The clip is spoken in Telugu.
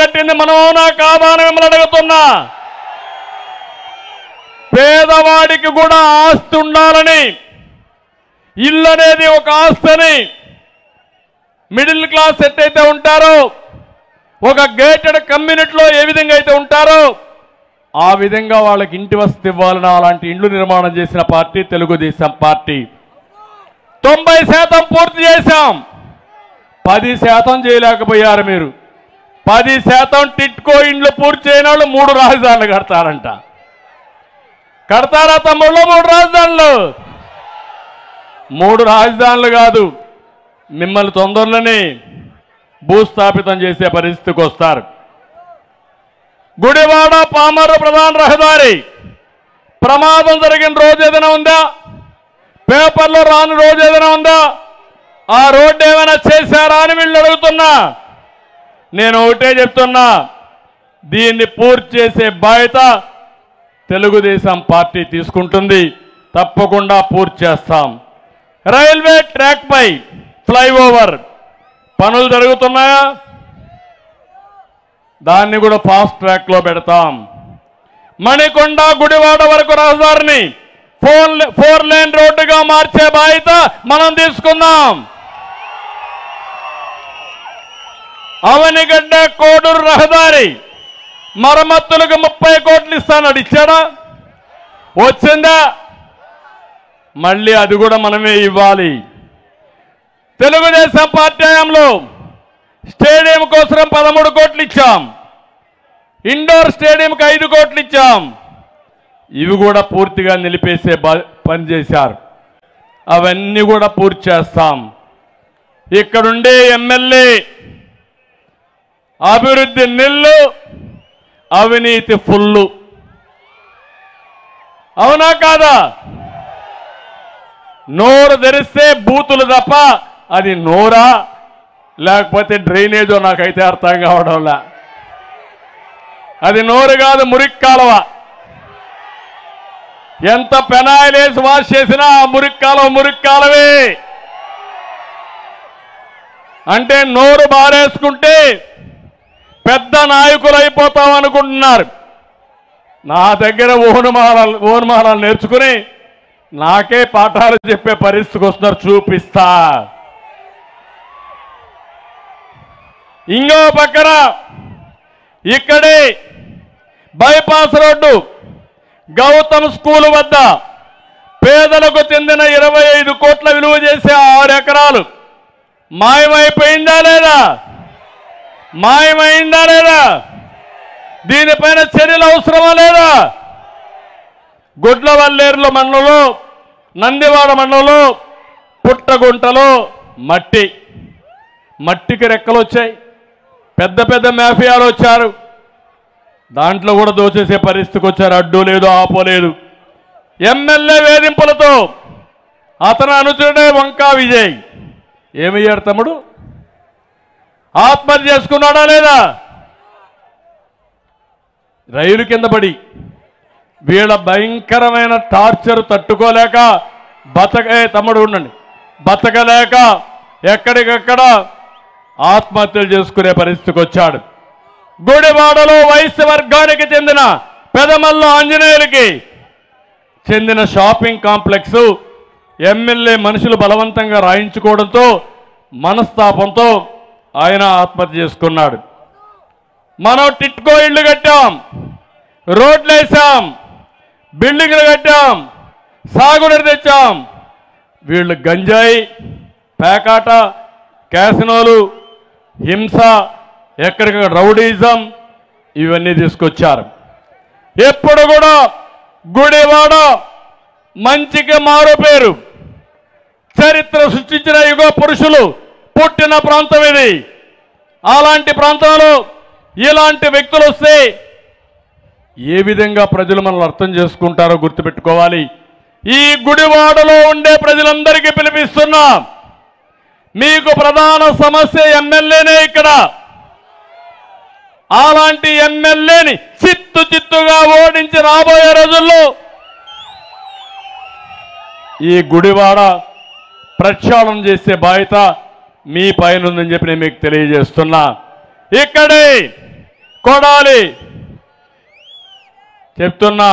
కట్టింది మనమవునా కాదా అని మిమ్మల్ని అడుగుతున్నా. పేదవాడికి కూడా ఆస్తి ఉండాలని, ఇల్లు అనేది ఒక ఆస్తిని, మిడిల్ క్లాస్ ఎట్టయితే ఉంటారో, ఒక గేటెడ్ కమ్యూనిటీలో ఏ విధంగా అయితే ఉంటారో ఆ విధంగా వాళ్ళకి ఇంటి వసతి ఇవ్వాలని అలాంటి ఇండ్లు నిర్మాణం చేసిన పార్టీ తెలుగుదేశం పార్టీ. 90% పూర్తి చేశాం. 10% చేయలేకపోయారు మీరు. 10% టిట్కో ఇండ్లు పూర్తి చేయని వాళ్ళు 3 రాజధానులు కడతారంట. కడతారా తమ్ముళ్ళు? 3 రాజధానులు. 3 రాజధానులు కాదు, మిమ్మల్ని తొందరలోనే భూస్థాపితం చేసే పరిస్థితికి వస్తారు. గుడివాడ పామర్రు ప్రధాన రహదారి ప్రమాదం జరిగిన రోజు ఏదైనా ఉందా? పేపర్లో రాని రోజు ఏదైనా ఉందా? ఆ రోడ్డు ఏమైనా చేశారా అని వీళ్ళు అడుగుతున్నా. నేను ఒకటే చెప్తున్నా, దీన్ని పూర్తి చేసే బాధ్యత తెలుగుదేశం పార్టీ తీసుకుంటుంది. తప్పకుండా పూర్తి చేస్తాం. రైల్వే ట్రాక్ పై ఫ్లైఓవర్ పనులు జరుగుతున్నాయా? దాన్ని కూడా ఫాస్ట్ ట్రాక్ లో పెడతాం. మణికొండ గుడివాడ వరకు రహదారిని 4 లేన్ రోడ్డుగా మార్చే బాధ్యత మనం తీసుకుందాం. అవనిగడ్డ కోడూరు రహదారి మరమ్మతులకు 30 కోట్లు ఇస్తానని ఇచ్చాడా? వచ్చిందా? మళ్ళీ అది కూడా మనమే ఇవ్వాలి. తెలుగుదేశం పార్టీ హయాంలో స్టేడియం కోసం 13 కోట్లు ఇచ్చాం. ఇండోర్ స్టేడియంకి 5 కోట్లు ఇచ్చాం. ఇవి కూడా పూర్తిగా నిలిపేసే పని చేశారు. అవన్నీ కూడా పూర్తి చేస్తాం. ఇక్కడుండే ఎమ్మెల్యే అభివృద్ధి నిల్లు, అవినీతి ఫుల్లు. అవునా కాదా? నోరు తెరిస్తే బూతులు తప్ప అది నోరా లేకపోతే డ్రైనేజో నాకైతే అర్థం కావడంలా. అది నోరు కాదు, మురికి కాలువ. ఎంత పెనాయిలేసి వాష్ చేసినా ఆ మురికి కాలువే. అంటే నోరు బారేసుకుంటే పెద్ద నాయకులు అయిపోతాం అనుకుంటున్నారు. నా దగ్గర ఓనుమానాలు నేర్చుకుని నాకే పాఠాలు చెప్పే పరిస్థితికి వస్తున్నారు. చూపిస్తా. ఇంకో పక్కన ఇక్కడే బైపాస్ రోడ్డు గౌతమ్ స్కూల్ వద్ద పేదలకు చెందిన 25 కోట్ల విలువ చేసే 6 ఎకరాలు మాయమైపోయిందా లేదా? మాయమైందా లేదా? దీనిపైన చర్యలు అవసరమా లేదా? గుడ్లవల్లేరుల మండలంలో, నందివాడ మండలంలో పుట్టగుంటలో మట్టికి రెక్కలు వచ్చాయి. పెద్ద పెద్ద మాఫియాలు వచ్చారు. దాంట్లో కూడా దోచేసే పరిస్థితికి వచ్చారు. అడ్డు లేదు, ఆపోలేదు. ఎమ్మెల్యే వేధింపులతో అతను అనుచరుడే వంకా విజయ్ ఏమయ్యాడు తమ్ముడు? ఆత్మహత్య చేసుకున్నాడా లేదా? రైలు కింద పడి వీళ్ళ భయంకరమైన టార్చర్ తట్టుకోలేక తమ్ముడు ఉండండి, బతకలేక ఎక్కడికక్కడ ఆత్మహత్యలు చేసుకునే పరిస్థితికి వచ్చాడు. గుడివాడలో వైశ్య వర్గానికి చెందిన పెదమల్ల ఆంజనేయులకి చెందిన షాపింగ్ కాంప్లెక్స్ ఎమ్మెల్యే మనుషులు బలవంతంగా రాయించుకోవడంతో మనస్తాపంతో ఆయన ఆత్మహత్య చేసుకున్నాడు. మనం టిట్కో ఇళ్లు కట్టాం, రోడ్లు వేసాం, బిల్డింగ్లు కట్టాం, సాగునీరు తెచ్చాం. వీళ్ళు గంజాయి, పేకాట, క్యాసినోలు, హింస, ఎక్కడికక్కడ రౌడీజం ఇవన్నీ తీసుకొచ్చారు. ఎప్పుడు కూడా గుడివాడ మంచికి మారు పేరు, చరిత్ర సృష్టించిన యుగ పురుషులు పుట్టిన ప్రాంతం ఇది. అలాంటి ప్రాంతంలో ఇలాంటి వ్యక్తులు వస్తే ఏ విధంగా ప్రజలు మనల్ని అర్థం చేసుకుంటారో గుర్తుపెట్టుకోవాలి. ఈ గుడివాడలో ఉండే ప్రజలందరికీ పిలిపిస్తున్నా, మీకు ప్రధాన సమస్య ఎమ్మెల్యేనే ఇక్కడ. అలాంటి ఎమ్మెల్యేని చిత్తుగా ఓడించి రాబోయే రోజుల్లో ఈ గుడివాడ ప్రక్షాళన చేసే బాధ్యత మీ పైన ఉందని చెప్పి నేను మీకు తెలియజేస్తున్నా. ఇక్కడే కొడాలి చెప్తున్నా